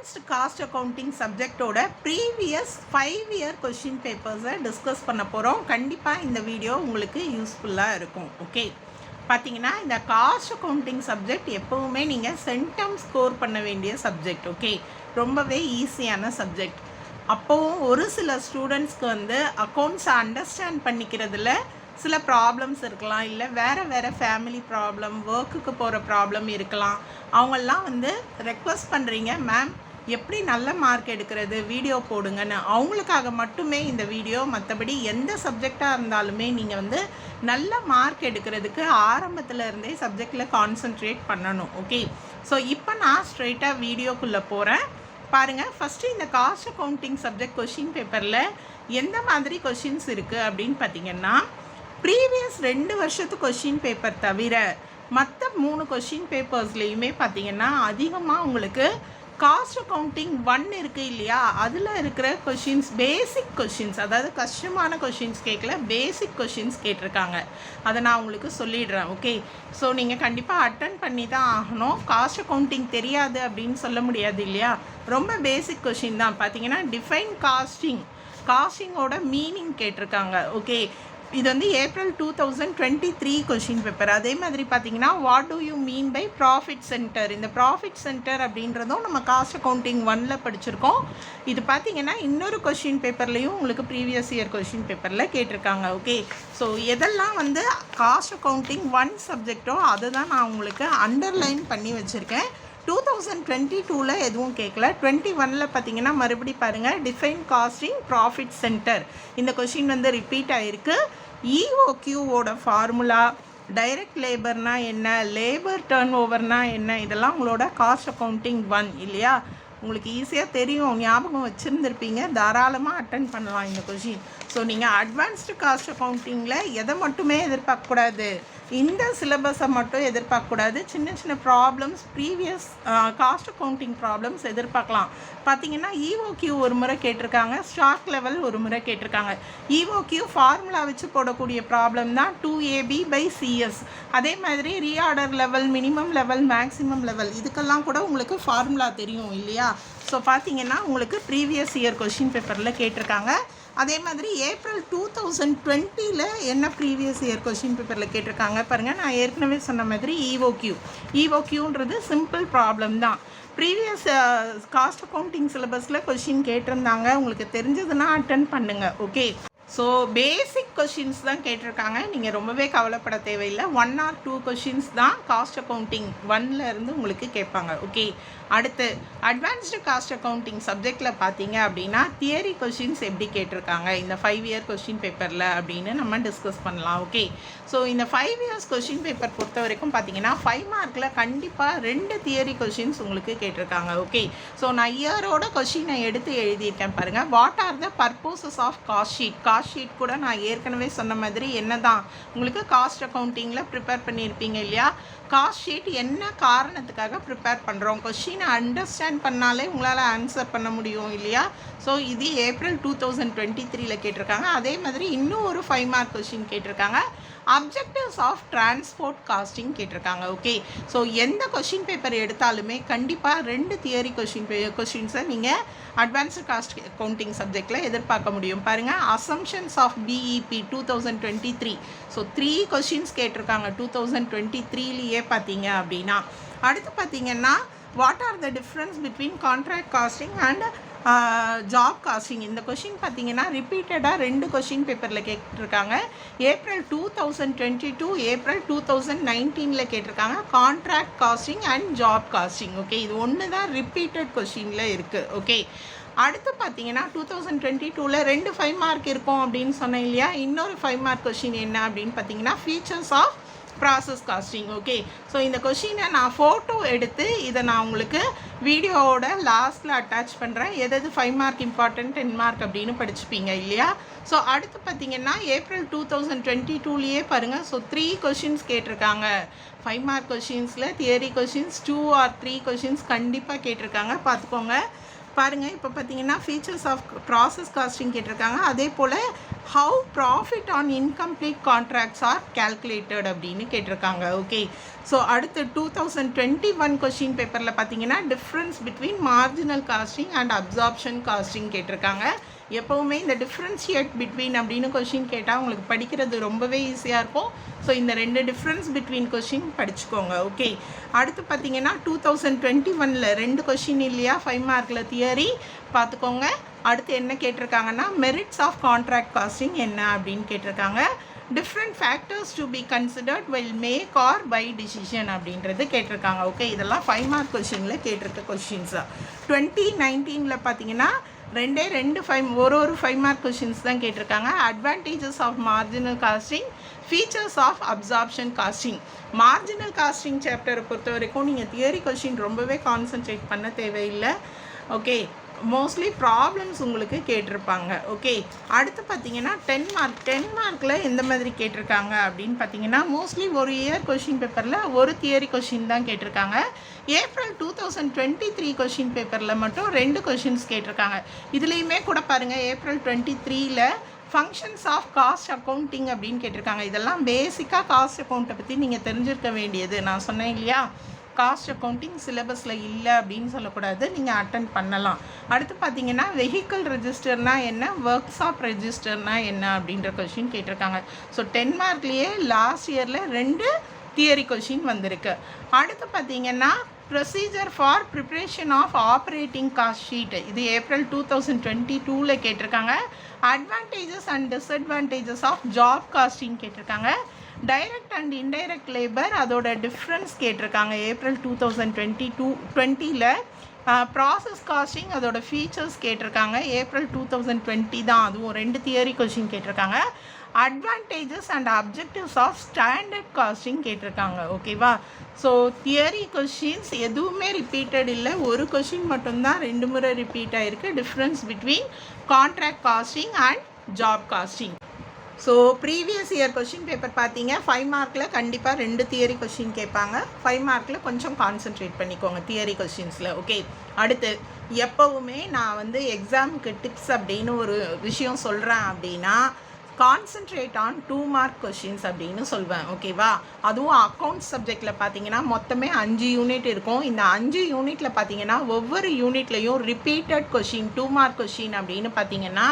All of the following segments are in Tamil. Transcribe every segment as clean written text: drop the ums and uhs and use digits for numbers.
அட்வான்ஸ்டு காஸ்ட் அக்கௌண்டிங் சப்ஜெக்டோட ப்ரீவியஸ் 5 இயர் கொஷின் பேப்பர்ஸை டிஸ்கஸ் பண்ண போகிறோம். கண்டிப்பாக இந்த வீடியோ உங்களுக்கு யூஸ்ஃபுல்லாக இருக்கும். ஓகே, பார்த்தீங்கன்னா இந்த காஸ்ட் அக்கௌண்டிங் சப்ஜெக்ட் எப்போவுமே நீங்கள் சென்டம் ஸ்கோர் பண்ண வேண்டிய சப்ஜெக்ட். ஓகே, ரொம்பவே ஈஸியான சப்ஜெக்ட். அப்போவும் ஒரு சில ஸ்டூடெண்ட்ஸ்க்கு வந்து அக்கௌண்ட்ஸை அண்டர்ஸ்டாண்ட் பண்ணிக்கிறதுல சில ப்ராப்ளம்ஸ் இருக்கலாம், இல்லை வேறு ஃபேமிலி ப்ராப்ளம், ஒர்க்குக்கு போகிற ப்ராப்ளம் இருக்கலாம். அவங்கெல்லாம் வந்து ரெக்வஸ்ட் பண்ணுறீங்க, மேம் எப்படி நல்ல மார்க் எடுக்கிறது வீடியோ போடுங்கன்னு. அவங்களுக்காக மட்டுமே இந்த வீடியோ. மற்றபடி எந்த சப்ஜெக்டாக இருந்தாலுமே நீங்கள் வந்து நல்ல மார்க் எடுக்கிறதுக்கு ஆரம்பத்தில் இருந்தே சப்ஜெக்டில் கான்சென்ட்ரேட் பண்ணணும். ஓகே, ஸோ இப்போ நான் ஸ்ட்ரெயிட்டாக வீடியோக்குள்ளே போகிறேன். பாருங்கள், ஃபஸ்ட்டு இந்த காஸ்ட் அக்கௌண்டிங் சப்ஜெக்ட் கொஷின் பேப்பரில் எந்த மாதிரி கொஷின்ஸ் இருக்குது அப்படின்னு பார்த்தீங்கன்னா, ப்ரீவியஸ் 2 வருஷத்து கொஷின் பேப்பர் தவிர மற்ற 3 கொஷின் பேப்பர்ஸ்லேயுமே பார்த்தீங்கன்னா அதிகமாக உங்களுக்கு காஸ்ட் அக்கௌண்டிங் 1 இருக்குது இல்லையா, அதில் இருக்கிற கொஷின்ஸ் பேசிக் கொஷின்ஸ், அதாவது கஷ்டமான கொஷின்ஸ் கேட்கல, பேசிக் கொஷின்ஸ் கேட்டிருக்காங்க. அதை நான் உங்களுக்கு சொல்லிடுறேன். ஓகே, ஸோ நீங்கள் கண்டிப்பாக அட்டன் பண்ணி தான் ஆகணும். காஸ்ட் அக்கௌண்டிங் தெரியாது அப்படின்னு சொல்ல முடியாது இல்லையா. ரொம்ப பேசிக் கொஷின் தான். பார்த்தீங்கன்னா டிஃபைன் காஸ்டிங்கோட மீனிங் கேட்டிருக்காங்க. ஓகே, இது வந்து ஏப்ரல் 2023 கொஷின் பேப்பர். அதே மாதிரி பார்த்தீங்கன்னா what do you mean by profit centre. இந்த ப்ராஃபிட் சென்டர் அப்படின்றதும் நம்ம காஸ்ட் அக்கௌண்டிங் 1ல் படிச்சிருக்கோம். இது பார்த்தீங்கன்னா இன்னொரு கொஷின் பேப்பர்லேயும் உங்களுக்கு ப்ரீவியஸ் இயர் கொஷின் பேப்பரில் கேட்டிருக்காங்க. ஓகே, ஸோ எதெல்லாம் வந்து காஸ்ட் அக்கௌண்டிங் 1 சப்ஜெக்டோ அதை தான் நான் உங்களுக்கு அண்டர்லைன் பண்ணி வச்சுருக்கேன். 2022ல் எதுவும் கேட்கல. 21ல் பார்த்தீங்கன்னா மறுபடி பாருங்கள், டிஃபைன் காஸ்டிங் ப்ராஃபிட் சென்டர். இந்த கொஷின் வந்து ரிப்பீட் ஆகிருக்கு. இஓக்யூவோட ஃபார்முலா, டைரக்ட் லேபர்னால் என்ன, லேபர் டர்ன் ஓவர்னால் என்ன, இதெல்லாம் உங்களோட காஸ்ட் அக்கௌண்டிங் 1 இல்லையா. உங்களுக்கு ஈஸியாக தெரியும், ஞாபகம் வச்சுருந்துருப்பீங்க. தாராளமாக அட்டன் பண்ணலாம் இந்த கொஷின். ஸோ நீங்கள் அட்வான்ஸ்டு காஸ்ட் அக்கௌண்டிங்கில் எதை மட்டுமே எதிர்பார்க்கக்கூடாது, இந்த சிலபஸை மட்டும் எதிர்பார்க்கக்கூடாது. சின்ன சின்ன problems, previous cost accounting problems எதிர்பார்க்கலாம். பார்த்தீங்கன்னா இஓக்யூ ஒரு முறை கேட்டிருக்காங்க, ஸ்டாக் லெவல் ஒரு முறை கேட்டிருக்காங்க. இஓக்யூ ஃபார்முலா வச்சு போடக்கூடிய ப்ராப்ளம் தான் 2AB/CS. அதே மாதிரி reorder level, minimum level, maximum level, இதுக்கெல்லாம் கூட உங்களுக்கு ஃபார்முலா தெரியும் இல்லையா. ஸோ பார்த்தீங்கன்னா உங்களுக்கு ப்ரீவியஸ் இயர் கொஷின் பேப்பரில் கேட்டிருக்காங்க. அதே மாதிரி ஏப்ரல் 2020ல் என்ன ப்ரீவியஸ் இயர் கொஷின் பேப்பரில் கேட்டிருக்காங்க பாருங்கள். நான் ஏற்கனவே சொன்ன மாதிரி இஓக்யூன்றது சிம்பிள் ப்ராப்ளம் தான். ப்ரீவியஸ் காஸ்ட் அக்கௌண்டிங் சிலபஸில் கொஷின் கேட்டிருந்தாங்க. உங்களுக்கு தெரிஞ்சதுன்னா அட்டன் பண்ணுங்கள். ஓகே, ஸோ பேசிக் கொஷின்ஸ் தான் கேட்டிருக்காங்க. நீங்கள் ரொம்பவே கவலைப்பட தேவையில்லை. 1 or 2 கொஷின்ஸ் தான் காஸ்ட் அக்கௌண்டிங் 1ல் இருந்து உங்களுக்கு கேட்பாங்க. ஓகே, அடுத்து அட்வான்ஸ்டு காஸ்ட் அக்கௌண்டிங் சப்ஜெக்டில் பார்த்தீங்க அப்படின்னா தியரி கொஷின்ஸ் எப்படி கேட்டிருக்காங்க இந்த 5 இயர் கொஷின் பேப்பரில் அப்படின்னு நம்ம டிஸ்கஸ் பண்ணலாம். ஓகே, ஸோ இந்த 5 இயர்ஸ் கொஷின் பேப்பர் பொறுத்த வரைக்கும் பார்த்தீங்கன்னா 5 மார்க்கில் கண்டிப்பாக 2 தியரி கொஷின்ஸ் உங்களுக்கு கேட்டிருக்காங்க. ஓகே, ஸோ நான் இயரோட கொஷினை எடுத்து எழுதியிருக்கேன் பாருங்கள். What are the purposes of cost sheet. Cost sheet கூட நான் ஏற்கனவே சொன்ன மாதிரி என்ன தான் உங்களுக்கு காஸ்ட் அக்கௌண்டிங்கில் ப்ரிப்பேர் பண்ணியிருப்பீங்க இல்லையா. காஸ்ட் ஷீட் என்ன காரணத்துக்காக ப்ரிப்பேர் பண்ணுறோம், கொஷினை அண்டர்ஸ்டாண்ட் பண்ணாலே உங்களால் ஆன்சர் பண்ண முடியும் இல்லையா. ஸோ இது ஏப்ரல் 2023ல் கேட்டிருக்காங்க. அதே மாதிரி இன்னும் ஒரு 5 மார்க் கொஷின் கேட்டிருக்காங்க. அப்ஜெக்டிவ்ஸ் ஆஃப் டிரான்ஸ்போர்ட் காஸ்டிங் கேட்டிருக்காங்க. ஓகே, ஸோ எந்த கொஷின் பேப்பர் எடுத்தாலுமே கண்டிப்பாக 2 தியரி கொஷின்ஸை நீங்கள் அட்வான்ஸ்டு காஸ்ட் அக்கௌண்டிங் சப்ஜெக்டில் எதிர்பார்க்க முடியும். பாருங்கள், assumptions of BEP 2023. So 3 questions கேட்டிருக்காங்க 2023லேயே பார்த்தீங்க அப்படின்னா. அடுத்து பார்த்தீங்கன்னா what are the difference between contract costing and job costing. இந்த கொஷின் பார்த்தீங்கன்னா ரிப்பீட்டடாக 2 கொஷின் பேப்பரில் கேட்டிருக்காங்க. ஏப்ரல் 2022, ஏப்ரல் 2019ல் கேட்டிருக்காங்க. Contract costing and job costing. Okay, இது ஒன்று தான் ரிப்பீட்டட் கொஷினில் இருக்குது. ஓகே, அடுத்து பார்த்தீங்கன்னா 2022ல் 2 5 மார்க் இருக்கும் அப்படின்னு சொன்னேன் இல்லையா. இன்னொரு 5 மார்க் கொஷின் என்ன அப்படின்னு பார்த்தீங்கன்னா features of process costing. Okay, so இந்த கொஷினை நான் ஃபோட்டோ எடுத்து இதை நான் உங்களுக்கு வீடியோவோட லாஸ்ட்டில் அட்டாச் பண்ணுறேன். எதாவது 5 மார்க் இம்பார்ட்டன்ட், 10 மார்க் அப்படின்னு படிச்சுப்பீங்க இல்லையா. ஸோ அடுத்து பார்த்தீங்கன்னா ஏப்ரல் 2022லேயே பாருங்கள். ஸோ 3 கொஷின்ஸ் கேட்டிருக்காங்க. 5 மார்க் கொஷின்ஸில் தியரி கொஷின்ஸ் 2 or 3 கொஷின்ஸ் கண்டிப்பாக கேட்டிருக்காங்க. பார்த்துக்கோங்க. பாருங்கள், இப்போ பார்த்தீங்கன்னா ஃபீச்சர்ஸ் ஆஃப் ப்ராசஸ் காஸ்டிங் கேட்டிருக்காங்க. அதே போல் how profit on incomplete contracts are calculated அப்படின்னு கேட்டிருக்காங்க. ஓகே, ஸோ அடுத்து 2021 கொஷின் பேப்பரில் பார்த்தீங்கன்னா difference between marginal costing and absorption costing கேட்டிருக்காங்க. எப்போவுமே இந்த டிஃப்ரென்ஷியேட் பிட்வீன் அப்படின்னு கொஷின் கேட்டால் உங்களுக்கு படிக்கிறது ரொம்பவே ஈஸியாக இருக்கும். ஸோ இந்த ரெண்டு டிஃப்ரென்ஸ் பிட்வீன் கொஷின் படிச்சுக்கோங்க. ஓகே, அடுத்து பார்த்தீங்கன்னா 2021 ரெண்டு கொஷின் இல்லையா, 5 மார்க்கில் தியரி பார்த்துக்கோங்க. அடுத்து என்ன கேட்டிருக்காங்கன்னா மெரிட்ஸ் ஆஃப் கான்ட்ராக்ட் காஸ்டிங் என்ன அப்படின்னு கேட்டிருக்காங்க. Different factors to be considered will make or buy decision அப்படின்றது கேட்டிருக்காங்க. ஓகே, இதெல்லாம் 5 மார்க் கொஷினில் கேட்டிருக்க கொஷின்ஸா. 2019 பார்த்தீங்கன்னா ஒரு 5 மார்க் கொஷின்ஸ் தான் கேட்டிருக்காங்க. Advantages of marginal costing, features of absorption costing. Marginal costing சாப்டரை பொறுத்த வரைக்கும் நீங்கள் தியரி கொஷின் ரொம்பவே கான்சன்ட்ரேட் பண்ண தேவையில்லை. ஓகே, மோஸ்ட்லி ப்ராப்ளம்ஸ் உங்களுக்கு கேட்டிருப்பாங்க. ஓகே, அடுத்து பார்த்தீங்கன்னா 10 மார்க்கில் எந்த மாதிரி கேட்டிருக்காங்க அப்படின்னு பார்த்தீங்கன்னா மோஸ்ட்லி ஒரு இயர் கொஷின் பேப்பரில் ஒரு தியரி கொஷின் தான் கேட்டிருக்காங்க. ஏப்ரல் 2023 கொஷின் பேப்பரில் மட்டும் 2 கொஷின்ஸ் கேட்டிருக்காங்க. இதுலேயுமே கூட பாருங்கள், April 23 functions of cost accounting அப்படின்னு கேட்டிருக்காங்க. இதெல்லாம் பேசிக்காக காஸ்ட் அக்கௌண்ட்டை பற்றி நீங்கள் தெரிஞ்சிருக்க வேண்டியது. நான் சொன்னேன் இல்லையா, காஸ்ட் அக்கௌண்டிங் சிலபஸில் இல்லை அப்படின்னு சொல்லக்கூடாது, நீங்கள் அட்டன் பண்ணலாம். அடுத்து பார்த்தீங்கன்னா வெஹிக்கிள் ரெஜிஸ்டர்னால் என்ன, ஒர்க் ஷாப் ரெஜிஸ்டர்னால் என்ன அப்படின்ற கொஷின் கேட்டிருக்காங்க. ஸோ 10 மார்க்லேயே லாஸ்ட் இயரில் 2 தியரி கொஷின் வந்திருக்கு. அடுத்து பார்த்தீங்கன்னா procedure for preparation of operating cost sheet, இது ஏப்ரல் 2022 கேட்டிருக்காங்க. Advantages and disadvantages of job costing கேட்டிருக்காங்க. டைரக்ட் அண்ட் இன்டைரக்ட் லேபர் அதோட டிஃப்ரென்ஸ் கேட்டிருக்காங்க. ஏப்ரல் 2020 ப்ராசஸ் காஸ்டிங் அதோட ஃபீச்சர்ஸ் கேட்டிருக்காங்க. ஏப்ரல் 2020 தான், அதுவும் 2 தியரி கொஷின் கேட்டிருக்காங்க. Advantages and objectives of standard costing கேட்டிருக்காங்க. ஓகேவா, ஸோ தியரி கொஷின்ஸ் எதுவுமே ரிப்பீட்டட் இல்லை, ஒரு கொஷின் மட்டும்தான் 2 முறை ரிப்பீட் ஆகிருக்கு. Difference between contract costing and job costing. So previous year question paper பார்த்தீங்க, 5 மார்க்கில் கண்டிப்பாக 2 தியரி கொஷின் கேட்பாங்க. 5 மார்க்கில் கொஞ்சம் கான்சென்ட்ரேட் பண்ணிக்கோங்க தியரி கொஷின்ஸில். ஓகே, அடுத்து எப்போவுமே நான் வந்து எக்ஸாமுக்கு டிப்ஸ் அப்படின்னு ஒரு விஷயம் சொல்கிறேன் அப்படின்னா கான்சென்ட்ரேட் ஆன் 2 மார்க் கொஷின்ஸ் அப்படின்னு சொல்வேன். ஓகேவா, அதுவும் அக்கௌண்ட்ஸ் சப்ஜெக்டில் பார்த்தீங்கன்னா மொத்தமே 5 யூனிட் இருக்கும். இந்த 5 யூனிட்டில் பார்த்தீங்கன்னா ஒவ்வொரு யூனிட்லேயும் ரிப்பீட்டட் கொஷின் 2 மார்க் கொஷின் அப்படின்னு பார்த்தீங்கன்னா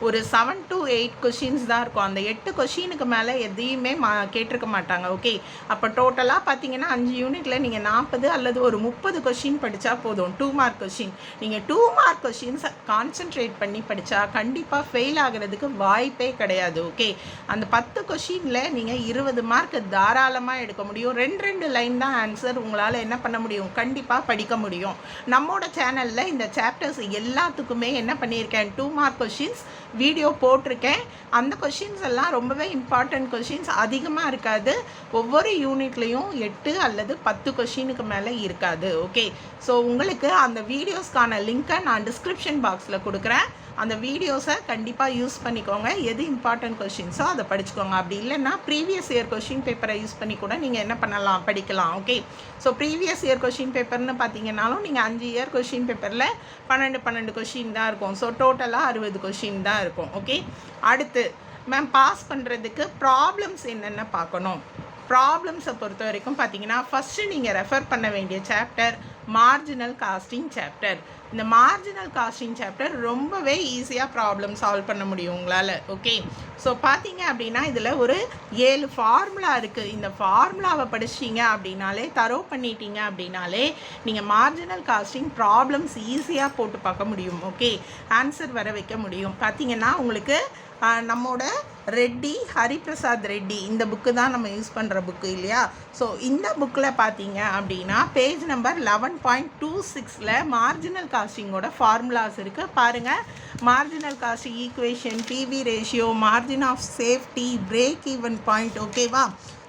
ஒரு 7 to 8 கொஷின்ஸ் தான் இருக்கும். அந்த 8 கொஷினுக்கு மேலே எதையுமே கேட்டிருக்க மாட்டாங்க. ஓகே, அப்போ டோட்டலாக பார்த்தீங்கன்னா 5 யூனிட்டில் நீங்கள் 40 அல்லது ஒரு 30 கொஷின் படித்தா போதும். 2 மார்க் கொஷின் நீங்கள் 2 மார்க் கொஷின்ஸை கான்சென்ட்ரேட் பண்ணி படித்தா கண்டிப்பாக ஃபெயில் ஆகிறதுக்கு வாய்ப்பே கிடையாது. ஓகே, அந்த 10 கொஷினில் நீங்கள் 20 மார்க் தாராளமாக எடுக்க முடியும். 2 லைன் தான் ஆன்சர், உங்களால் என்ன பண்ண முடியும், கண்டிப்பாக படிக்க முடியும். நம்மளோட சேனலில் இந்த சாப்டர்ஸ் எல்லாத்துக்குமே என்ன பண்ணியிருக்கேன், 2 மார்க் கொஷின்ஸ் வீடியோ போட்டிருக்கேன். அந்த கொஷின்ஸ் எல்லாம் ரொம்பவே இம்பார்ட்டன்ட் கொஷின்ஸ், அதிகமாக இருக்காது. ஒவ்வொரு யூனிட்லேயும் 8 அல்லது 10 கொஷினுக்கு மேலே இருக்காது. ஓகே, ஸோ உங்களுக்கு அந்த வீடியோஸ்க்கான லிங்க்கை நான் டிஸ்கிரிப்ஷன் பாக்ஸில் கொடுக்குறேன். அந்த வீடியோஸை கண்டிப்பாக யூஸ் பண்ணிக்கோங்க. எது இம்பார்ட்டன்ட் கொஷின்ஸோ அதை படிச்சுக்கோங்க. அப்படி இல்லைன்னா ப்ரீவியஸ் இயர் கொஷின் பேப்பரை யூஸ் பண்ணி கூட நீங்கள் என்ன பண்ணலாம், படிக்கலாம். Okay, so previous year question பேப்பர்னு பார்த்தீங்கன்னாலும் நீங்கள் 5 இயர் கொஷின் பேப்பரில் 12 கொஷின் தான் இருக்கும். ஸோ டோட்டலாக 60 கொஷின் தான் இருக்கும். ஓகே, அடுத்து மேம் பாஸ் பண்ணுறதுக்கு ப்ராப்ளம்ஸ் என்னென்ன பார்க்கணும். ப்ராப்ளம்ஸை பொறுத்த வரைக்கும் பார்த்தீங்கன்னா ஃபஸ்ட்டு நீங்கள் ரெஃபர் பண்ண வேண்டிய சாப்டர் மார்ஜினல் காஸ்டிங் சாப்டர். இந்த மார்ஜினல் காஸ்டிங் சாப்டர் ரொம்பவே ஈஸியாக ப்ராப்ளம் சால்வ் பண்ண முடியும் உங்களால். ஓகே, ஸோ பார்த்தீங்க அப்படின்னா இதில் ஒரு 7 ஃபார்முலா இருக்குது. இந்த ஃபார்முலாவை படிச்சிட்டிங்க அப்படின்னாலே, தரோ பண்ணிட்டீங்க அப்படின்னாலே நீங்கள் மார்ஜினல் காஸ்டிங் ப்ராப்ளம்ஸ் ஈஸியாக போட்டு பார்க்க முடியும். ஓகே, ஆன்சர் வர வைக்க முடியும். பார்த்தீங்கன்னா உங்களுக்கு நம்மோட ரெட்டி, ஹரிபிரசாத் ரெட்டி, இந்த புக்கு தான் நம்ம யூஸ் பண்ணுற புக்கு இல்லையா. ஸோ இந்த புக்கில் பார்த்தீங்க அப்படின்னா பேஜ் நம்பர் 11.26 மார்ஜினல் காஸ்டிங்கோட ஃபார்முலாஸ் இருக்குது. பாருங்கள், marginal costing equation, PV ratio, margin of safety, break even point. ஓகேவா,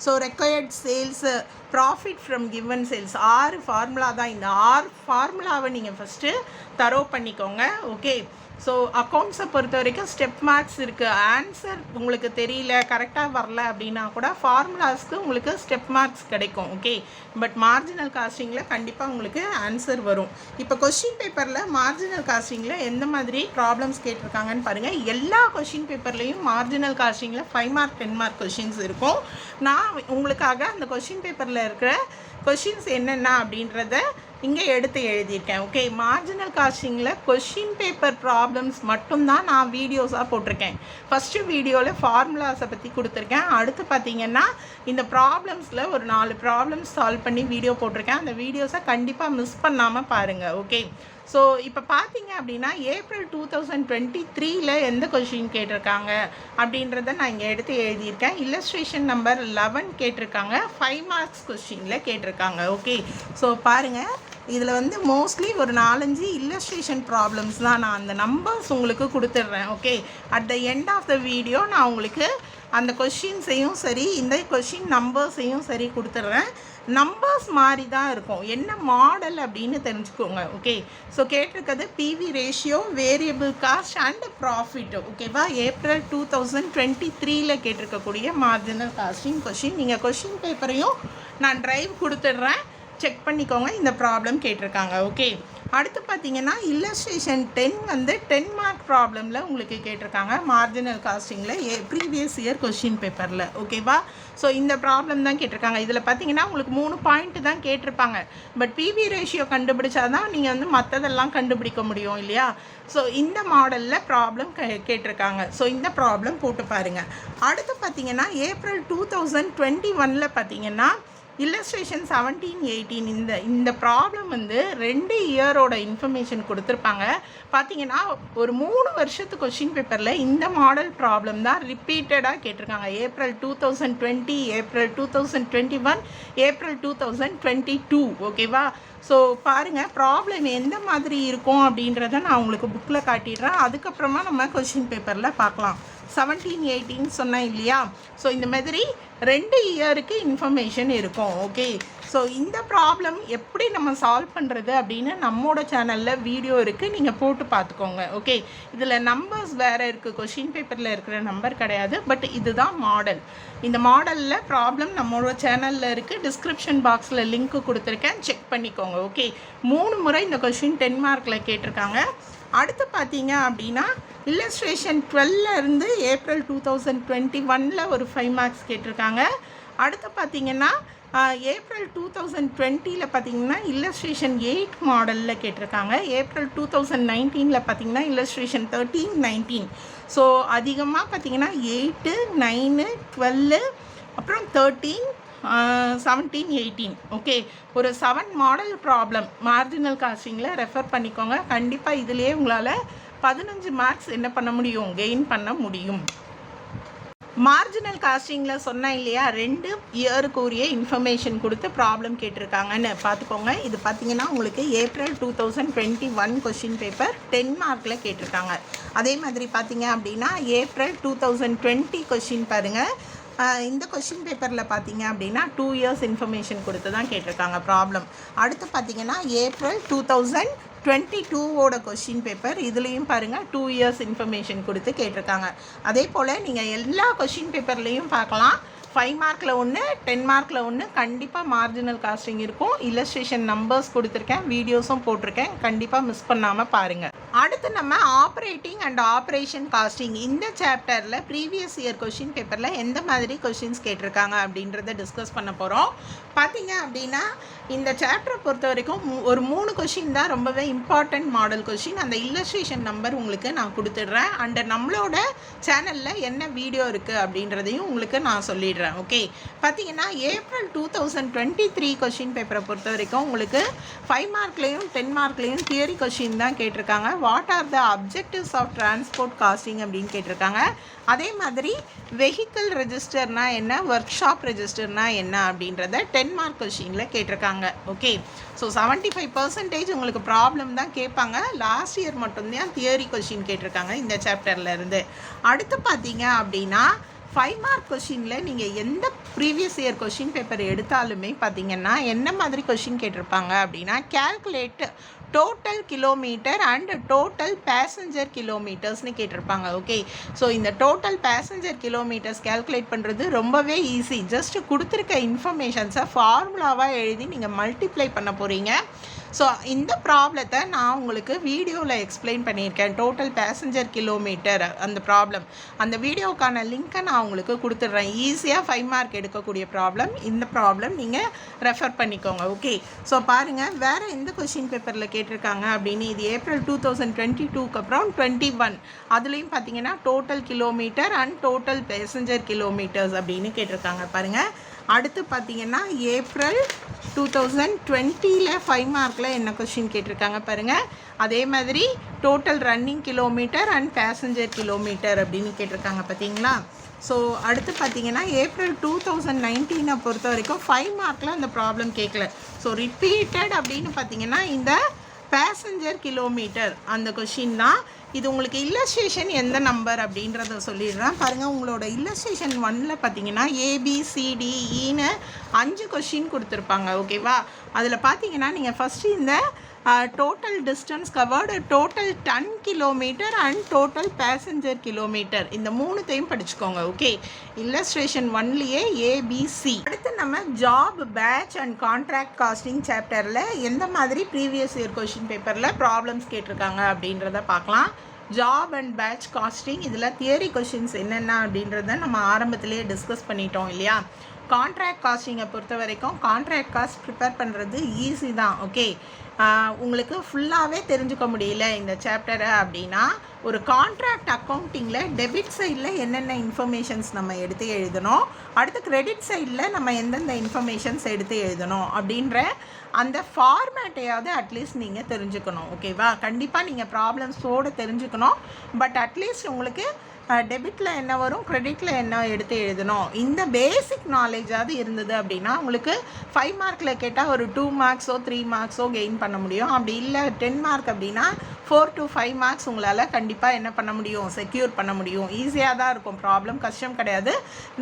so required sales, profit from given sales, 6 formula தான். இந்த 6 ஃபார்முலாவை நீங்கள் ஃபஸ்ட்டு தரோ பண்ணிக்கோங்க. ஓகே, ஸோ அக்கௌண்ட்ஸை பொறுத்த வரைக்கும் ஸ்டெப் மார்க்ஸ் இருக்குது. ஆன்சர் உங்களுக்கு தெரியல, கரெக்டாக வரல அப்படின்னா கூட ஃபார்முலாஸ்க்கு உங்களுக்கு ஸ்டெப் மார்க்ஸ் கிடைக்கும். ஓகே, பட் மார்ஜினல் காஸ்டிங்கில் கண்டிப்பாக உங்களுக்கு ஆன்சர் வரும். இப்போ கொஸ்டின் பேப்பரில் மார்ஜினல் காஸ்டிங்கில் எந்த மாதிரி ப்ராப்ளம்ஸ் கேட்டிருக்காங்கன்னு பாருங்கள். எல்லா கொஸ்டின் பேப்பர்லேயும் மார்ஜினல் காஸ்டிங்கில் 5 மார்க் 10 மார்க் கொஷின்ஸ் இருக்கும். நான் உங்களுக்காக அந்த கொஸ்டின் பேப்பரில் இருக்கிற கொஷின்ஸ் என்னென்ன அப்படின்றத இங்கே எடுத்து எழுதியிருக்கேன். ஓகே, மார்ஜினல் காஸ்டிங்கில் கொஷின் பேப்பர் ப்ராப்ளம்ஸ் மட்டும்தான் நான் வீடியோஸாக போட்டிருக்கேன். ஃபஸ்ட்டு வீடியோவில் ஃபார்முலாஸை பற்றி கொடுத்துருக்கேன். அடுத்து பார்த்திங்கன்னா இந்த ப்ராப்ளம்ஸில் ஒரு 4 ப்ராப்ளம்ஸ் சால்வ் பண்ணி வீடியோ போட்டிருக்கேன். அந்த வீடியோஸை கண்டிப்பாக மிஸ் பண்ணாமல் பாருங்கள். ஓகே, ஸோ இப்போ பார்த்தீங்க அப்படின்னா ஏப்ரல் 2023 எந்த கொஷின் கேட்டிருக்காங்க அப்படின்றத நான் இங்கே எடுத்து எழுதியிருக்கேன். இல்லஸ்ட்ரேஷன் நம்பர் 11 கேட்டிருக்காங்க, 5 மார்க்ஸ் கொஷினில் கேட்டிருக்காங்க. ஓகே, ஸோ பாருங்கள், இதில் வந்து மோஸ்ட்லி ஒரு 4-5 இல்லஸ்ட்ரேஷன் ப்ராப்ளம்ஸ் தான். நான் அந்த நம்பர்ஸ் உங்களுக்கு கொடுத்துட்றேன். Okay, at the end of the video நான் உங்களுக்கு அந்த கொஷின்ஸையும் சரி இந்த கொஷின் நம்பர்ஸையும் சரி கொடுத்துட்றேன். நம்பர்ஸ் மாதிரி தான் இருக்கும், என்ன மாடல் அப்படின்னு தெரிஞ்சுக்கோங்க. ஓகே, ஸோ கேட்டிருக்கிறது PV ratio, variable cost and profit. ஓகேவா, ஏப்ரல் 2023 கேட்டிருக்கக்கூடிய மார்ஜினல் காஸ்டிங் கொஷின். நீங்கள் கொஷின் பேப்பரையும் நான் ட்ரைவ் கொடுத்துட்றேன், செக் பண்ணிக்கோங்க. இந்த ப்ராப்ளம் கேட்டிருக்காங்க. ஓகே, அடுத்து பார்த்தீங்கன்னா இல்லஸ்ட்ரேஷன் 10 வந்து 10 மார்க் ப்ராப்ளமில் உங்களுக்கு கேட்டிருக்காங்க மார்ஜினல் காஸ்டிங்கில் ப்ரீவியஸ் இயர் கொஷின் பேப்பரில். ஓகேவா, ஸோ இந்த ப்ராப்ளம் தான் கேட்டிருக்காங்க. இதில் பார்த்தீங்கன்னா உங்களுக்கு 3 பாயிண்ட் தான் கேட்டிருப்பாங்க. பட் பிவி ரேஷியோ கண்டுபிடிச்சா தான் நீங்கள் வந்து மற்றதெல்லாம் கண்டுபிடிக்க முடியும் இல்லையா. ஸோ இந்த மாடலில் ப்ராப்ளம் கேட்டிருக்காங்க. ஸோ இந்த ப்ராப்ளம் போட்டு பாருங்கள். அடுத்து பார்த்தீங்கன்னா ஏப்ரல் 2021 பார்த்தீங்கன்னா இல்லஸ்ட்ரேஷன் 17-18 இந்த ப்ராப்ளம் வந்து 2 இயரோட இன்ஃபர்மேஷன் கொடுத்துருப்பாங்க. பார்த்தீங்கன்னா ஒரு 3 வருஷத்து கொஷின் பேப்பரில் இந்த மாடல் ப்ராப்ளம் தான் ரிப்பீட்டடாக கேட்டிருக்காங்க. April 2020, April 2021, April 2022. ஓகேவா, ஸோ பாருங்கள் ப்ராப்ளம் எந்த மாதிரி இருக்கும் அப்படின்றத நான் உங்களுக்கு புக்கில் காட்டிடுறேன். அதுக்கப்புறமா நம்ம கொஷின் பேப்பரில் பார்க்கலாம். 17-18 சொன்னேன் இல்லையா. ஸோ இந்த மாதிரி 2 இயருக்கு இன்ஃபர்மேஷன் இருக்கும். ஓகே, ஸோ இந்த ப்ராப்ளம் எப்படி நம்ம சால்வ் பண்ணுறது அப்படின்னு நம்மளோட சேனலில் வீடியோ இருக்குது, நீங்கள் போட்டு பார்த்துக்கோங்க. ஓகே, இதில் நம்பர்ஸ் வேறு இருக்குது, கொஷின் பேப்பரில் இருக்கிற நம்பர் கிடையாது. பட் இதுதான் மாடல். இந்த மாடலில் ப்ராப்ளம் நம்மளோட சேனலில் இருக்குது, டிஸ்கிரிப்ஷன் பாக்ஸில் லிங்க்கு கொடுத்துருக்கேன், செக் பண்ணிக்கோங்க. ஓகே, 3 முறை இந்த கொஷின் 10 மார்க்கில் கேட்டிருக்காங்க. அடுத்து பார்த்தீங்க அப்படின்னா இல்லஸ்ட்ரேஷன் 12 ஏப்ரல் 2021 ஒரு 5 மார்க்ஸ் கேட்டிருக்காங்க. அடுத்து பார்த்தீங்கன்னா ஏப்ரல் 2020 பார்த்தீங்கன்னா இல்லஸ்ட்ரேஷன் 8 மாடலில் கேட்டிருக்காங்க. ஏப்ரல் 2019 பார்த்தீங்கன்னா இல்லஸ்ட்ரேஷன் 13, 19. ஸோ அதிகமாக பார்த்தீங்கன்னா 8, 9, 12, அப்புறம் 13, 17, 18. ஓகே, ஒரு 7 மாடல் ப்ராப்ளம் மார்ஜினல் காஸ்டிங்கில் ரெஃபர் பண்ணிக்கோங்க. கண்டிப்பாக இதிலே உங்களால் 15 மார்க்ஸ் என்ன பண்ண முடியும், கெயின் பண்ண முடியும். மார்ஜினல் காஸ்டிங்கில் சொன்னேன் இல்லையா, 2 இயருக்கு உரிய இன்ஃபர்மேஷன் கொடுத்து ப்ராப்ளம் கேட்டிருக்காங்கன்னு பார்த்துக்கோங்க. இது பார்த்தீங்கன்னா உங்களுக்கு ஏப்ரல் 2021 கொஷின் பேப்பர் 10 மார்க்கில் கேட்டிருக்காங்க. அதே மாதிரி பார்த்தீங்க அப்படின்னா ஏப்ரல் 2020 கொஷின் பாருங்கள். இந்த கொஷின் பேப்பரில் பார்த்தீங்க அப்படின்னா 2 இயர்ஸ் இன்ஃபர்மேஷன் கொடுத்து தான் கேட்டிருக்காங்க ப்ராப்ளம். அடுத்து பார்த்தீங்கன்னா ஏப்ரல் 2022 கொஷின் பேப்பர், இதுலேயும் பாருங்கள் 2 இயர்ஸ் இன்ஃபர்மேஷன் கொடுத்து கேட்டிருக்காங்க. அதே போல் நீங்கள் எல்லா கொஷின் பேப்பர்லேயும் பார்க்கலாம். 5 மார்க்கில் 1, 10 மார்க்கில் 1 கண்டிப்பாக மார்ஜினல் காஸ்டிங் இருக்கும். இல்லஸ்ட்ரேஷன் நம்பர்ஸ் கொடுத்துருக்கேன், வீடியோஸும் போட்டிருக்கேன், கண்டிப்பாக மிஸ் பண்ணாமல் பாருங்கள். அடுத்து நம்ம ஆப்ரேட்டிங் அண்ட் ஆப்ரேஷன் காஸ்டிங் இந்த சாப்டரில் ப்ரீவியஸ் இயர் கொஷின் பேப்பரில் எந்த மாதிரி கொஷின்ஸ் கேட்டிருக்காங்க அப்படின்றத டிஸ்கஸ் பண்ண போகிறோம். பார்த்தீங்க அப்படின்னா இந்த சாப்டரை பொறுத்த வரைக்கும் ஒரு 3 கொஷின் தான் ரொம்பவே இம்பார்ட்டண்ட் மாடல் கொஷின். அந்த இல்லஸ்ட்ரேஷன் நம்பர் உங்களுக்கு நான் கொடுத்துட்றேன். அண்ட் நம்மளோட சேனலில் என்ன வீடியோ இருக்குது அப்படின்றதையும் உங்களுக்கு நான் சொல்லிடுறேன். ஓகே, பார்த்தீங்கன்னா ஏப்ரல் 2023 கொஷின் பேப்பரை பொறுத்த வரைக்கும் உங்களுக்கு 5 மார்க்லேயும் 10 மார்க்லேயும் தியரி கொஷின் தான் கேட்டிருக்காங்க. What are the objectives of transport costing அப்படின்னு கேட்டிருக்காங்க. அதே மாதிரி வெஹிக்கிள் ரெஜிஸ்டர்னால் என்ன, ஒர்க் ஷாப் ரெஜிஸ்டர்னால் என்ன அப்படின்றத 10 மார்க் கொஷினில் கேட்டிருக்காங்க. ஓகே, ஸோ 75% உங்களுக்கு ப்ராப்ளம் தான் கேட்பாங்க. லாஸ்ட் இயர் மட்டும்தான் தியரி கொஷின் கேட்டிருக்காங்க இந்த சாப்டரில் இருந்து. அடுத்து பார்த்தீங்க அப்படின்னா 5 மார்க் கொஷினில் நீங்கள் எந்த ப்ரீவியஸ் இயர் கொஷின் பேப்பர் எடுத்தாலுமே பார்த்தீங்கன்னா என்ன மாதிரி கொஷின் கேட்டிருப்பாங்க அப்படின்னா, calculate total kilometre and total passenger கிலோமீட்டர்ஸ்னு கேட்டிருப்பாங்க. ஓகே, ஸோ இந்த டோட்டல் பேசஞ்சர் கிலோமீட்டர்ஸ் கேல்குலேட் பண்ணுறது ரொம்பவே ஈஸி. ஜஸ்ட் கொடுத்துருக்க இன்ஃபர்மேஷன்ஸை ஃபார்முலாவாக எழுதி நீங்கள் மல்டிப்ளை பண்ண போகிறீங்க. ஸோ இந்த ப்ராப்ளத்தை நான் உங்களுக்கு வீடியோவில் எக்ஸ்பிளைன் பண்ணியிருக்கேன். டோட்டல் பேசஞ்சர் கிலோமீட்டர் அந்த ப்ராப்ளம், அந்த வீடியோக்கான லிங்க்கை நான் உங்களுக்கு கொடுத்துட்றேன். ஈஸியாக 5 மார்க் எடுக்கக்கூடிய ப்ராப்ளம் இந்த ப்ராப்ளம், நீங்கள் ரெஃபர் பண்ணிக்கோங்க. ஓகே, ஸோ பாருங்கள் வேறு எந்த கொஷின் பேப்பரில் கேட்டிருக்காங்க அப்படின்னு. இது ஏப்ரல் 2022க்கு அப்புறம் 21 அதுலேயும் பார்த்தீங்கன்னா total kilometre and total passenger kilometres அப்படின்னு கேட்டிருக்காங்க. பாருங்கள், அடுத்து பார்த்தீங்கன்னா ஏப்ரல் 2020ல் 5 மார்க்கில் என்ன கொஷின் கேட்டிருக்காங்க பாருங்கள். அதே மாதிரி total running kilometre and passenger kilometre அப்படின்னு கேட்டிருக்காங்க பார்த்தீங்களா. ஸோ அடுத்து பார்த்தீங்கன்னா ஏப்ரல் 2019 பொறுத்த வரைக்கும் 5 மார்க்கில் அந்த ப்ராப்ளம் கேட்கல. ஸோ ரிப்பீட்டட் அப்படின்னு பார்த்தீங்கன்னா இந்த பேசஞ்சர் கிலோமீட்டர் அந்த கொஷின் தான். இது உங்களுக்கு இல்லஸ்ட்ரேஷன் எந்த நம்பர் அப்படின்றத சொல்லிடுறேன். பாருங்கள், உங்களோட இல்லஸ்ட்ரேஷன் 1ல் பார்த்தீங்கன்னா ABCDEன்னு 5 கொஷின் கொடுத்துருப்பாங்க. ஓகேவா, அதில் பார்த்தீங்கன்னா நீங்கள் ஃபஸ்ட்டு இந்த total distance covered, total ton kilometre and total passenger kilometre இந்த 3த்தையும் படிச்சுக்கோங்க. ஓகே, இல்லஸ்ட்ரேஷன் 1லேயே ABC. அடுத்து நம்ம job, batch and contract costing சாப்டரில் எந்த மாதிரி ப்ரீவியஸ் இயர் கொஷின் பேப்பரில் ப்ராப்ளம்ஸ் கேட்டிருக்காங்க அப்படின்றத பார்க்கலாம். ஜாப் அண்ட் பேட்ச் காஸ்டிங் இதில் தியரி கொஷின்ஸ் என்னென்ன அப்படின்றத நம்ம ஆரம்பத்திலே டிஸ்கஸ் பண்ணிட்டோம் இல்லையா. கான்ட்ராக்ட் காஸ்டிங்கை பொறுத்த வரைக்கும் கான்ட்ராக்ட் காஸ்ட் ப்ரிப்பேர் பண்ணுறது ஈஸி தான். ஓகே, உங்களுக்கு ஃபுல்லாகவே தெரிஞ்சுக்க முடியல இந்த சாப்டரை அப்படின்னா, ஒரு கான்ட்ராக்ட் அக்கௌண்டிங்கில் டெபிட் சைடில் என்னென்ன இன்ஃபர்மேஷன்ஸ் நம்ம எடுத்து எழுதணும், அடுத்து கிரெடிட் சைடில் நம்ம எந்தெந்த இன்ஃபர்மேஷன்ஸ் எடுத்து எழுதணும் அப்படின்ற அந்த ஃபார்மேட்டையாவது அட்லீஸ்ட் நீங்கள் தெரிஞ்சுக்கணும். ஓகேவா, கண்டிப்பாக நீங்கள் ப்ராப்ளம்ஸோடு தெரிஞ்சுக்கணும். பட் அட்லீஸ்ட் உங்களுக்கு டெபிட்டில் என்ன வரும், கிரெடிட்டில் என்ன எடுத்து எழுதணும், இந்த பேசிக் நாலேஜாவது இருந்தது அப்படின்னா உங்களுக்கு 5 மார்க்கில் கேட்டால் ஒரு 2 மார்க்ஸோ 3 மார்க்ஸோ கெயின் பண்ண முடியும். அப்படி இல்லை 10 மார்க் அப்படின்னா 4 to 5 மார்க்ஸ் உங்களால் கண்டிப்பாக என்ன பண்ண முடியும், செக்யூர் பண்ண முடியும். ஈஸியாக தான் இருக்கும், ப்ராப்ளம் கஷ்டம் கிடையாது.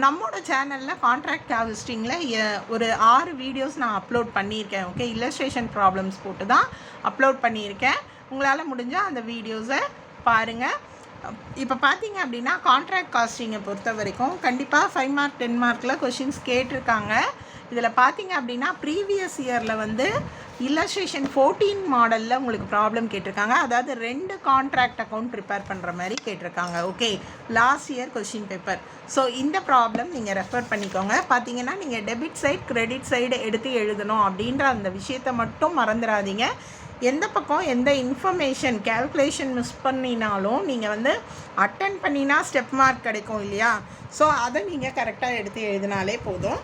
நம்மளோட சேனலில் கான்ட்ராக்ட் ஹார்வெஸ்டிங்கில் ஒரு 6 வீடியோஸ் நான் அப்லோட் பண்ணியிருக்கேன். ஓகே, இல்லஸ்ட்ரேஷன் ப்ராப்ளம்ஸ் போட்டு தான் அப்லோட் பண்ணியிருக்கேன். உங்களால் முடிஞ்சால் அந்த வீடியோஸை பாருங்கள். இப்போ பார்த்தீங்க அப்படின்னா கான்ட்ராக்ட் காஸ்டிங்கை பொறுத்த வரைக்கும் கண்டிப்பாக 5 மார்க் 10 மார்க்கில் கொஷின்ஸ் கேட்டிருக்காங்க. இதில் பார்த்தீங்க அப்படின்னா ப்ரீவியஸ் இயரில் வந்து இல்லஸ்ட்ரேஷன் 14 மாடலில் உங்களுக்கு ப்ராப்ளம் கேட்டிருக்காங்க. அதாவது 2 கான்ட்ராக்ட் அக்கௌண்ட் ப்ரிப்பேர் பண்ணுற மாதிரி கேட்டிருக்காங்க. Okay, last year question paper. So இந்த ப்ராப்ளம் நீங்கள் ரெஃபர் பண்ணிக்கோங்க. பார்த்தீங்கன்னா நீங்கள் டெபிட் சைடு கிரெடிட் சைடு எடுத்து எழுதணும் அப்படின்ற அந்த விஷயத்தை மட்டும் மறந்துடாதீங்க. எந்த பக்கம் எந்த இன்ஃபர்மேஷன் கேல்குலேஷன் மிஸ் பண்ணினாலும் நீங்கள் வந்து அட்டன் பண்ணினா ஸ்டெப் மார்க் கிடைக்கும் இல்லையா. ஸோ அதை நீங்கள் கரெக்டாக எடுத்து எழுதினாலே போதும்.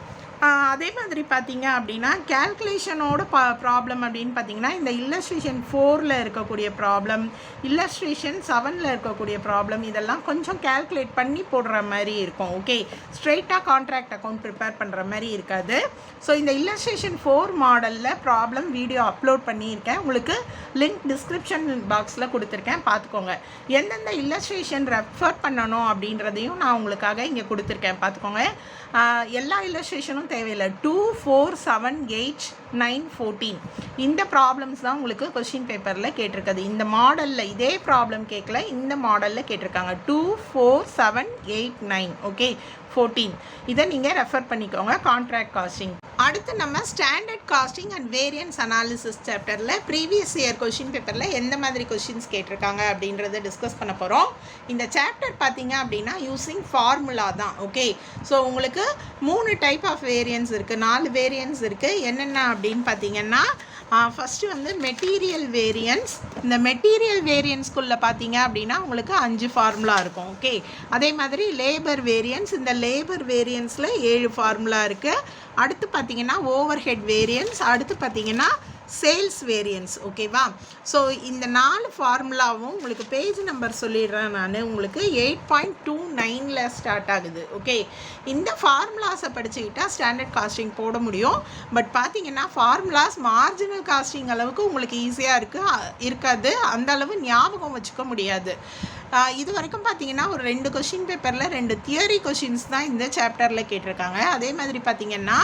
அதே மாதிரி பார்த்தீங்க அப்படின்னா கேல்குலேஷனோட ப்ராப்ளம் அப்படின்னு பார்த்தீங்கன்னா இந்த இல்லஸ்ட்ரேஷன் 4ல் இருக்கக்கூடிய ப்ராப்ளம், இல்லஸ்ட்ரேஷன் 7ல் இருக்கக்கூடிய ப்ராப்ளம் இதெல்லாம் கொஞ்சம் கேல்குலேட் பண்ணி போடுற மாதிரி இருக்கும். ஓகே, ஸ்ட்ரெயிட்டாக கான்ட்ராக்ட் அக்கௌண்ட் ப்ரிப்பேர் பண்ணுற மாதிரி இருக்காது. ஸோ இந்த இல்லஸ்ட்ரேஷன் 4 மாடலில் ப்ராப்ளம் வீடியோ அப்லோட் பண்ணியிருக்கேன். உங்களுக்கு லிங்க் டிஸ்கிரிப்ஷன் பாக்ஸில் கொடுத்துருக்கேன், பார்த்துக்கோங்க. எந்தெந்த இல்லஸ்ட்ரேஷன் ரெஃபர் பண்ணணும் அப்படின்றதையும் நான் உங்களுக்காக இங்கே கொடுத்துருக்கேன், பார்த்துக்கோங்க. எல்லா இல்லஸ்ட்ரேஷனும் தேவையில்லை. 2, 4, 7, 8, 9, 14 இந்த ப்ராப்ளம்ஸ் தான் உங்களுக்கு கொஷின் பேப்பரில் கேட்டிருக்குது. இந்த மாடலில் இதே ப்ராப்ளம் கேட்கல, இந்த மாடலில் கேட்டிருக்காங்க 2, 4, 7, 8, 9 ஓகே 14 இதை நீங்கள் ரெஃபர் பண்ணிக்கோங்க கான்ட்ராக்ட் காஸ்டிங். அடுத்து நம்ம standard costing and variance analysis சாப்டரில் ப்ரீவியஸ் இயர் கொஷின் பேப்பரில் எந்த மாதிரி கொஷின்ஸ் கேட்டிருக்காங்க அப்படின்றத டிஸ்கஸ் பண்ண போகிறோம். இந்த சாப்டர் பார்த்தீங்க அப்படின்னா யூஸிங் ஃபார்முலா தான். ஓகே, ஸோ உங்களுக்கு 3 டைப் ஆஃப் வேரியன்ஸ் இருக்குது, 4 வேரியன்ஸ் இருக்குது. என்னென்ன அப்படின்னு பார்த்தீங்கன்னா ஃபஸ்ட்டு வந்து மெட்டீரியல் வேரியன்ஸ். இந்த மெட்டீரியல் வேரியன்ஸ்குள்ளே பார்த்தீங்க அப்படின்னா உங்களுக்கு 5 ஃபார்முலா இருக்கும். ஓகே, அதே மாதிரி லேபர் வேரியன்ஸ். இந்த லேபர் வேரியன்ஸில் 7 ஃபார்முலா இருக்குது. அடுத்து பார்த்தீங்கன்னா ஓவர் ஹெட் வேரியன்ஸ், அடுத்து பார்த்தீங்கன்னா சேல்ஸ் வேரியன்ஸ். ஓகேவா, ஸோ இந்த 4 ஃபார்முலாவும் உங்களுக்கு பேஜ் நம்பர் சொல்லிடுறேன் நான். உங்களுக்கு 8.29ல் ஸ்டார்ட் ஆகுது. ஓகே, இந்த ஃபார்முலாஸை படிச்சுக்கிட்டால் ஸ்டாண்டர்ட் காஸ்டிங் போட முடியும். பட் பார்த்தீங்கன்னா ஃபார்முலாஸ் மார்ஜினல் காஸ்டிங் அளவுக்கு உங்களுக்கு ஈஸியாக இருக்காது, அந்த அளவு ஞாபகம் வச்சுக்க முடியாது. இது வரைக்கும் பார்த்தீங்கன்னா ஒரு 2 கொஷின் பேப்பரில் 2 தியரி கொஷின்ஸ் தான் இந்த சாப்டரில் கேட்டிருக்காங்க. அதே மாதிரி பார்த்தீங்கன்னா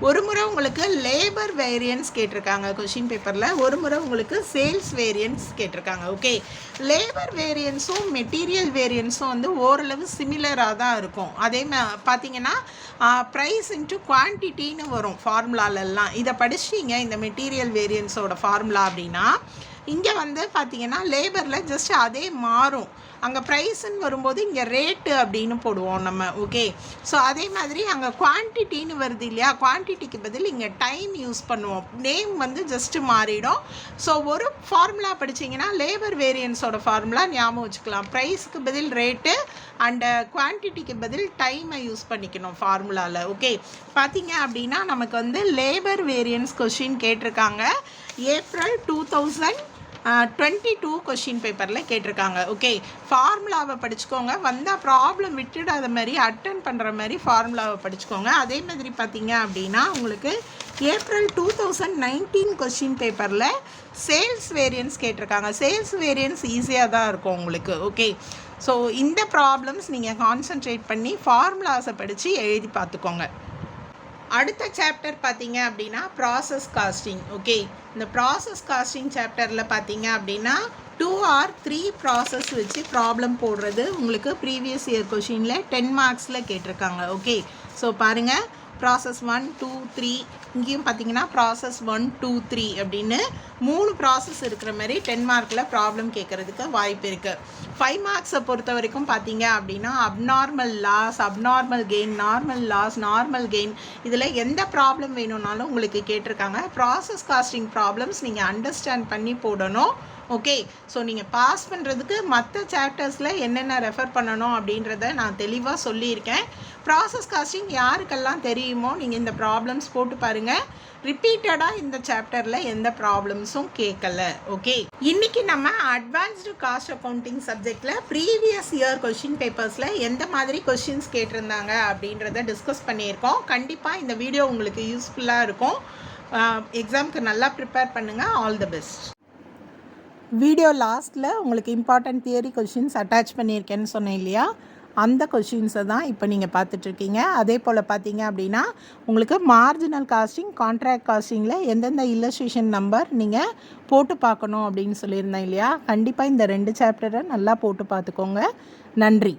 ஒரு முறை உங்களுக்கு லேபர் வேரியன்ஸ் கேட்டிருக்காங்க கொஷின் பேப்பரில், ஒரு முறை உங்களுக்கு சேல்ஸ் வேரியன்ஸ் கேட்டிருக்காங்க. ஓகே, லேபர் வேரியன்ஸும் மெட்டீரியல் வேரியன்ஸும் வந்து ஓரளவு சிமிலராக தான் இருக்கும். அதே பார்த்தீங்கன்னா ப்ரைஸ் இன்ட்டு குவான்டிட்டின்னு வரும் ஃபார்முலாலெல்லாம். இதை படிச்சிட்டிங்க இந்த மெட்டீரியல் வேரியன்ஸோட ஃபார்முலா அப்படின்னா, இங்கே வந்து பார்த்தீங்கன்னா லேபரில் ஜஸ்ட் அதே மாறும். அங்கே ப்ரைஸுன்னு வரும்போது இங்கே ரேட்டு அப்படின்னு போடுவோம் நம்ம. ஓகே, ஸோ அதே மாதிரி அங்கே குவான்டிட்டின்னு வருது இல்லையா, குவான்டிட்டிக்கு பதில் இங்கே டைம் யூஸ் பண்ணுவோம். நேம் வந்து ஜஸ்ட்டு மாறிடும். ஸோ ஒரு ஃபார்முலா படிச்சிங்கன்னா லேபர் வேரியன்ஸோட ஃபார்முலா ஞாபகம் வச்சுக்கலாம். ப்ரைஸுக்கு பதில் ரேட்டு அண்டு குவான்டிட்டிக்கு பதில் டைமை யூஸ் பண்ணிக்கணும் ஃபார்முலாவில். ஓகே, பார்த்தீங்க அப்படின்னா நமக்கு வந்து லேபர் வேரியன்ஸ் கொஷின் கேட்டிருக்காங்க. ஏப்ரல் 2022 கொஷின் பேப்பரில் கேட்டிருக்காங்க. ஓகே, ஃபார்முலாவை படிச்சுக்கோங்க. வந்தால் ப்ராப்ளம் விட்டுடாத மாதிரி அட்டன் பண்ணுற மாதிரி ஃபார்முலாவை படிச்சுக்கோங்க. அதே மாதிரி பார்த்தீங்க அப்படின்னா உங்களுக்கு ஏப்ரல் 2019 கொஷின் பேப்பரில் சேல்ஸ் வேரியன்ஸ் கேட்டிருக்காங்க. சேல்ஸ் வேரியன்ஸ் ஈஸியாக தான் இருக்கும் உங்களுக்கு. ஓகே, ஸோ இந்த ப்ராப்ளம்ஸ் நீங்கள் கான்சன்ட்ரேட் பண்ணி ஃபார்முலாஸை படித்து எழுதி பார்த்துக்கோங்க. அடுத்த சாப்டர் பார்த்தீங்க அப்படின்னா ப்ராசஸ் காஸ்டிங். ஓகே, இந்த ப்ராசஸ் காஸ்டிங் சாப்டரில் பார்த்தீங்க அப்படின்னா 2 or 3 ப்ராசஸ் வச்சு ப்ராப்ளம் போடுறது உங்களுக்கு ப்ரீவியஸ் இயர் கொஷினில் 10 மார்க்ஸில் கேட்டிருக்காங்க. ஓகே, ஸோ பாருங்கள், ப்ராசஸ் 1, 2, 3, இங்கேயும் பார்த்தீங்கன்னா ப்ராசஸ் 1, 2, 3 அப்படின்னு 3 ப்ராசஸ் இருக்கிற மாதிரி 10 மார்க்கில் ப்ராப்ளம் கேட்குறதுக்கு வாய்ப்பு இருக்குது. 5 மார்க்ஸை பொறுத்த வரைக்கும் பார்த்தீங்க அப்படின்னா abnormal loss, abnormal gain, normal loss, normal gain, இதில் எந்த ப்ராப்ளம் வேணும்னாலும் உங்களுக்கு கேட்டிருக்காங்க. ப்ராசஸ் காஸ்டிங் ப்ராப்ளம்ஸ் நீங்கள் அண்டர்ஸ்டாண்ட் பண்ணி போடணும். ஓகே, ஸோ நீங்கள் பாஸ் பண்ணுறதுக்கு மற்ற சாப்டர்ஸில் என்னென்ன ரெஃபர் பண்ணணும் அப்படின்றத நான் தெளிவாக சொல்லியிருக்கேன். ப்ராசஸ் காஸ்டிங் யாருக்கெல்லாம் தெரியுமோ நீங்கள் இந்த ப்ராப்ளம்ஸ் போட்டு பாருங்கள். ரிப்பீட்டடாக இந்த சாப்டரில் எந்த ப்ராப்ளம்ஸும் கேட்கல. ஓகே, இன்றைக்கி நம்ம அட்வான்ஸ்டு காஸ்ட் அக்கௌண்டிங் சப்ஜெக்டில் ப்ரீவியஸ் இயர் கொஷின் பேப்பர்ஸில் எந்த மாதிரி கொஷின்ஸ் கேட்டிருந்தாங்க அப்படின்றத டிஸ்கஸ் பண்ணியிருக்கோம். கண்டிப்பாக இந்த வீடியோ உங்களுக்கு யூஸ்ஃபுல்லாக இருக்கும். எக்ஸாமுக்கு நல்லா ப்ரிப்பேர் பண்ணுங்கள். All the best. வீடியோ லாஸ்ட்டில் உங்களுக்கு இம்பார்ட்டன்ட் தியரி கொஷின்ஸ் அட்டாச் பண்ணியிருக்கேன்னு சொன்னேன் இல்லையா, அந்த கொஷின்ஸை தான் இப்போ நீங்கள் பார்த்துட்ருக்கீங்க. அதே போல் பார்த்தீங்க அப்படின்னா உங்களுக்கு மார்ஜினல் காஸ்டிங், கான்ட்ராக்ட் காஸ்டிங்கில் எந்தெந்த இல்லஸ்ட்ரேஷன் நம்பர் நீங்கள் போட்டு பார்க்கணும் அப்படின்னு சொல்லியிருந்தேன் இல்லையா, கண்டிப்பாக இந்த 2 சாப்டரை நல்லா போட்டு பார்த்துக்கோங்க. நன்றி.